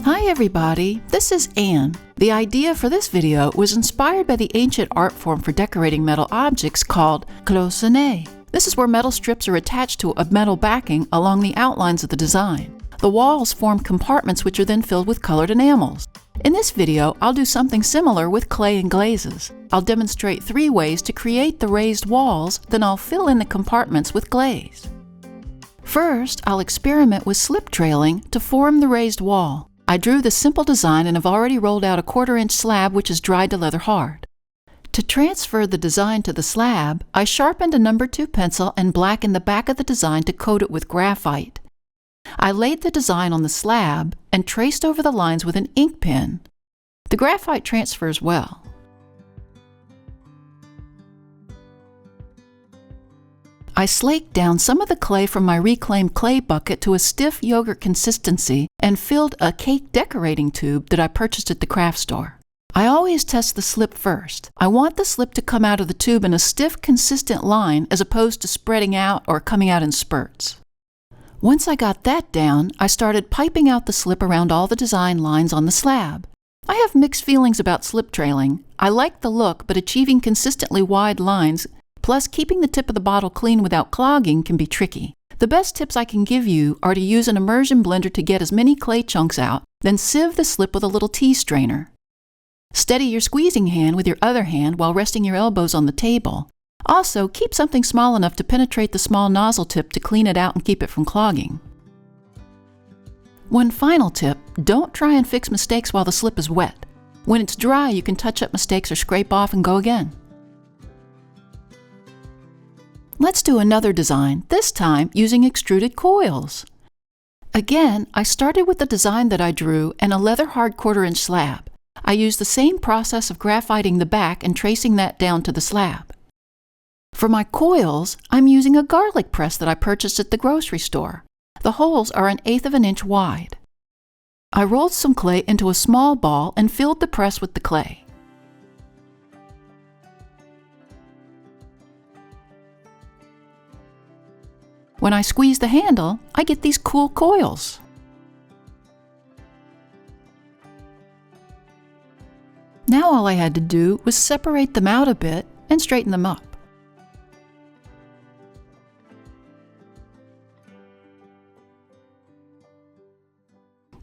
Hi everybody, this is Anne. The idea for this video was inspired by the ancient art form for decorating metal objects called Cloisonné. This is where metal strips are attached to a metal backing along the outlines of the design. The walls form compartments which are then filled with colored enamels. In this video, I'll do something similar with clay and glazes. I'll demonstrate 3 ways to create the raised walls, then I'll fill in the compartments with glaze. First, I'll experiment with slip trailing to form the raised wall. I drew this simple design and have already rolled out a 1/4-inch slab which is dried to leather hard. To transfer the design to the slab, I sharpened a number 2 pencil and blackened the back of the design to coat it with graphite. I laid the design on the slab and traced over the lines with an ink pen. The graphite transfers well. I slaked down some of the clay from my reclaimed clay bucket to a stiff yogurt consistency and filled a cake decorating tube that I purchased at the craft store. I always test the slip first. I want the slip to come out of the tube in a stiff, consistent line as opposed to spreading out or coming out in spurts. Once I got that down, I started piping out the slip around all the design lines on the slab. I have mixed feelings about slip trailing. I like the look, but achieving consistently wide lines plus keeping the tip of the bottle clean without clogging can be tricky. The best tips I can give you are to use an immersion blender to get as many clay chunks out, then sieve the slip with a little tea strainer. Steady your squeezing hand with your other hand while resting your elbows on the table. Also, keep something small enough to penetrate the small nozzle tip to clean it out and keep it from clogging. One final tip, don't try and fix mistakes while the slip is wet. When it's dry, you can touch up mistakes or scrape off and go again. Let's do another design, this time using extruded coils. Again, I started with the design that I drew and a leather hard 1/4-inch slab. I used the same process of graphiting the back and tracing that down to the slab. For my coils, I'm using a garlic press that I purchased at the grocery store. The holes are 1/8 of an inch wide. I rolled some clay into a small ball and filled the press with the clay. When I squeeze the handle, I get these cool coils. Now all I had to do was separate them out a bit and straighten them up.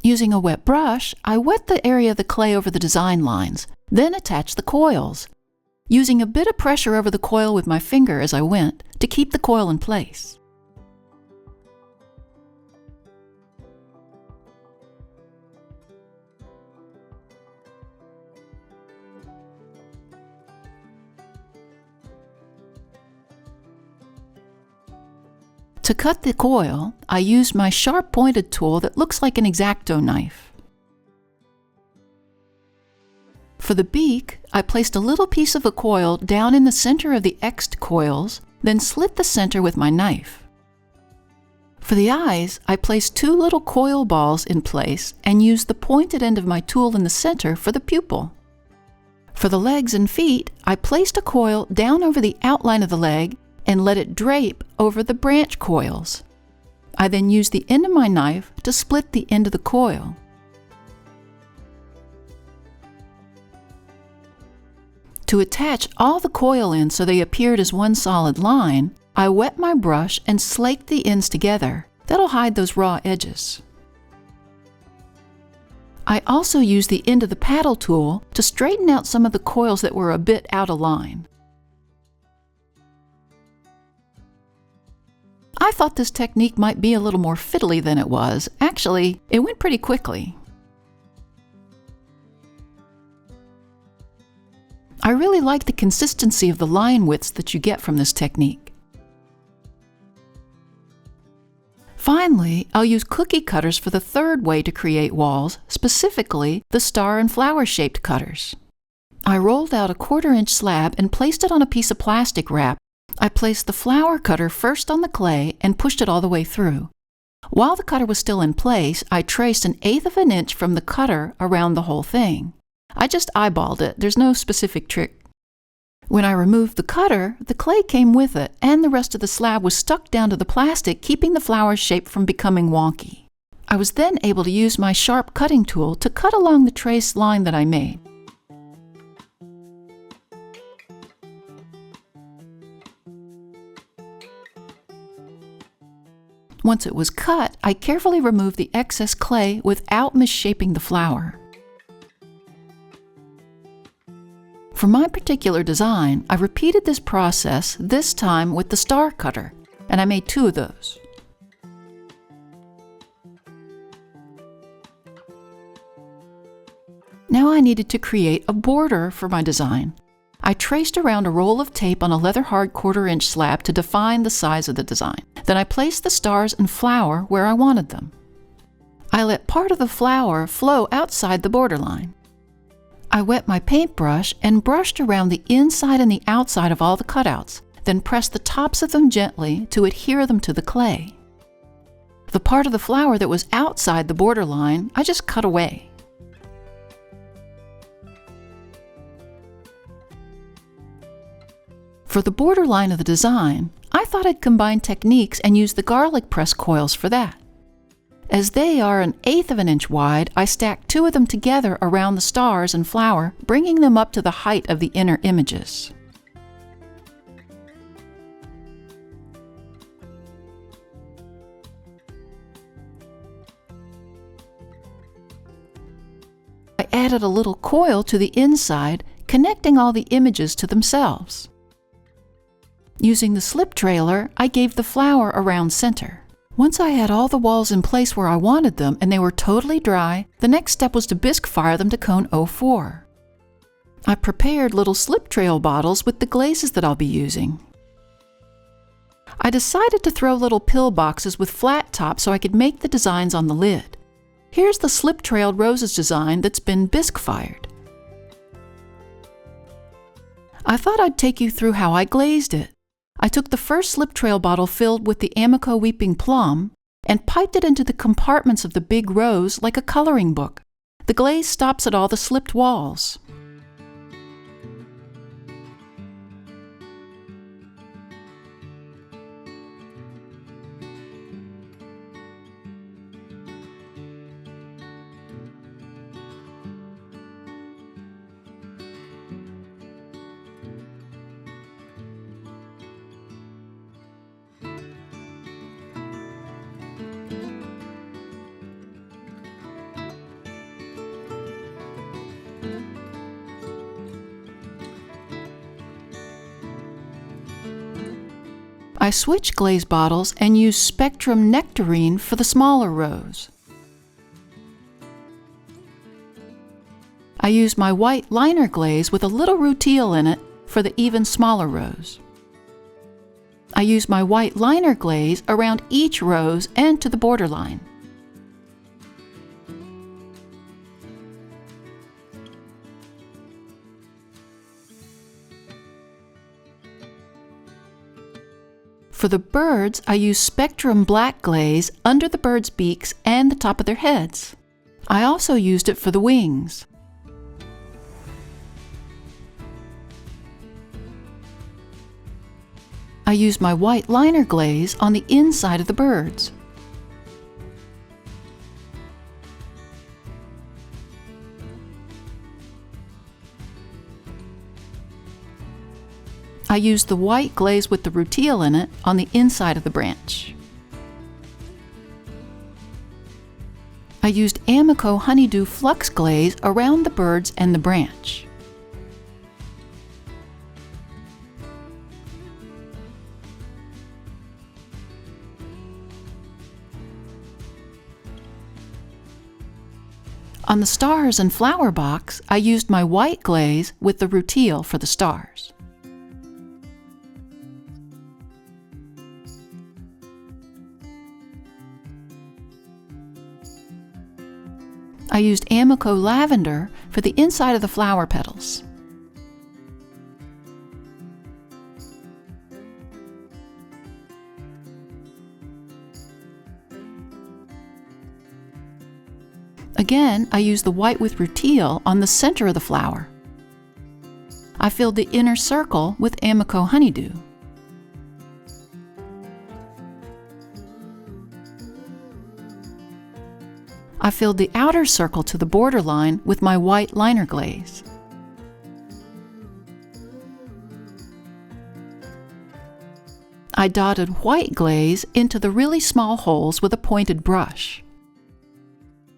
Using a wet brush, I wet the area of the clay over the design lines, then attach the coils, using a bit of pressure over the coil with my finger as I went to keep the coil in place. To cut the coil, I used my sharp-pointed tool that looks like an X-Acto knife. For the beak, I placed a little piece of the coil down in the center of the X'd coils, then slit the center with my knife. For the eyes, I placed 2 little coil balls in place and used the pointed end of my tool in the center for the pupil. For the legs and feet, I placed a coil down over the outline of the leg and let it drape over the branch coils. I then used the end of my knife to split the end of the coil. To attach all the coil ends so they appeared as one solid line, I wet my brush and slaked the ends together. That'll hide those raw edges. I also used the end of the paddle tool to straighten out some of the coils that were a bit out of line. I thought this technique might be a little more fiddly than it was. Actually, it went pretty quickly. I really like the consistency of the line widths that you get from this technique. Finally, I'll use cookie cutters for the 3rd way to create walls, specifically the star and flower shaped cutters. I rolled out a 1/4-inch slab and placed it on a piece of plastic wrap. I placed the flower cutter first on the clay and pushed it all the way through. While the cutter was still in place, I traced 1/8 of an inch from the cutter around the whole thing. I just eyeballed it, there's no specific trick. When I removed the cutter, the clay came with it, and the rest of the slab was stuck down to the plastic, keeping the flower shape from becoming wonky. I was then able to use my sharp cutting tool to cut along the trace line that I made. Once it was cut, I carefully removed the excess clay without misshaping the flower. For my particular design, I repeated this process, this time with the star cutter, and I made 2 of those. Now I needed to create a border for my design. I traced around a roll of tape on a leather hard 1/4-inch slab to define the size of the design. Then I placed the stars and flower where I wanted them. I let part of the flower flow outside the borderline. I wet my paintbrush and brushed around the inside and the outside of all the cutouts, then pressed the tops of them gently to adhere them to the clay. The part of the flower that was outside the borderline, I just cut away. For the borderline of the design, I thought I'd combine techniques and use the garlic press coils for that. As they are 1/8 of an inch wide, I stacked 2 of them together around the stars and flower, bringing them up to the height of the inner images. I added a little coil to the inside, connecting all the images to themselves. Using the slip trailer, I gave the flower a round center. Once I had all the walls in place where I wanted them and they were totally dry, the next step was to bisque fire them to cone 04. I prepared little slip trail bottles with the glazes that I'll be using. I decided to throw little pill boxes with flat tops so I could make the designs on the lid. Here's the slip trailed roses design that's been bisque fired. I thought I'd take you through how I glazed it. I took the first slip trail bottle filled with the Amico Weeping Plum and piped it into the compartments of the big rose like a coloring book. The glaze stops at all the slipped walls. I switched glaze bottles and used Spectrum Nectarine for the smaller rose. I used my white liner glaze with a little rutile in it for the even smaller rose. I used my white liner glaze around each rose and to the borderline. For the birds, I used Spectrum Black glaze under the birds' beaks and the top of their heads. I also used it for the wings. I used my white liner glaze on the inside of the birds. I used the white glaze with the rutile in it on the inside of the branch. I used Amico Honeydew Flux glaze around the birds and the branch. On the stars and flower box, I used my white glaze with the rutile for the stars. I used Amico Lavender for the inside of the flower petals. Again, I used the white with rutile on the center of the flower. I filled the inner circle with Amico Honeydew. I filled the outer circle to the borderline with my white liner glaze. I dotted white glaze into the really small holes with a pointed brush.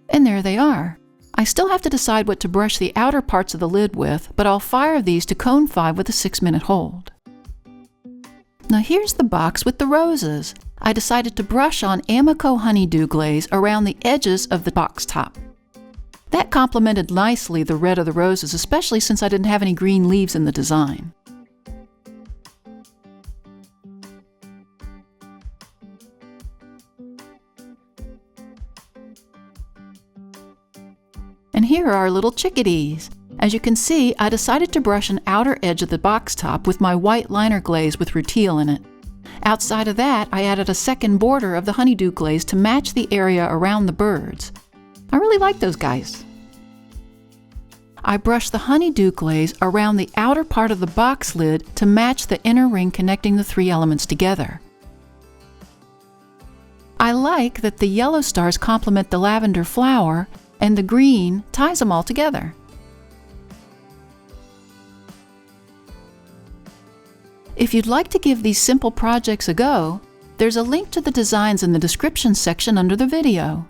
And there they are. I still have to decide what to brush the outer parts of the lid with, but I'll fire these to cone 5 with a 6-minute hold. Now here's the box with the roses. I decided to brush on Amico honeydew glaze around the edges of the box top. That complemented nicely the red of the roses, especially since I didn't have any green leaves in the design. And here are our little chickadees. As you can see, I decided to brush an outer edge of the box top with my white liner glaze with rutile in it. Outside of that, I added a second border of the honeydew glaze to match the area around the birds. I really like those guys. I brushed the honeydew glaze around the outer part of the box lid to match the inner ring connecting the 3 elements together. I like that the yellow stars complement the lavender flower, and the green ties them all together. If you'd like to give these simple projects a go, there's a link to the designs in the description section under the video.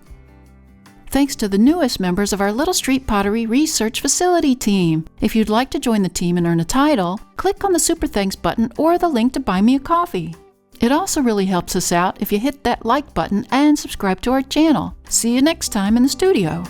Thanks to the newest members of our Little Street Pottery Research Facility team. If you'd like to join the team and earn a title, click on the Super Thanks button or the link to buy me a coffee. It also really helps us out if you hit that like button and subscribe to our channel. See you next time in the studio.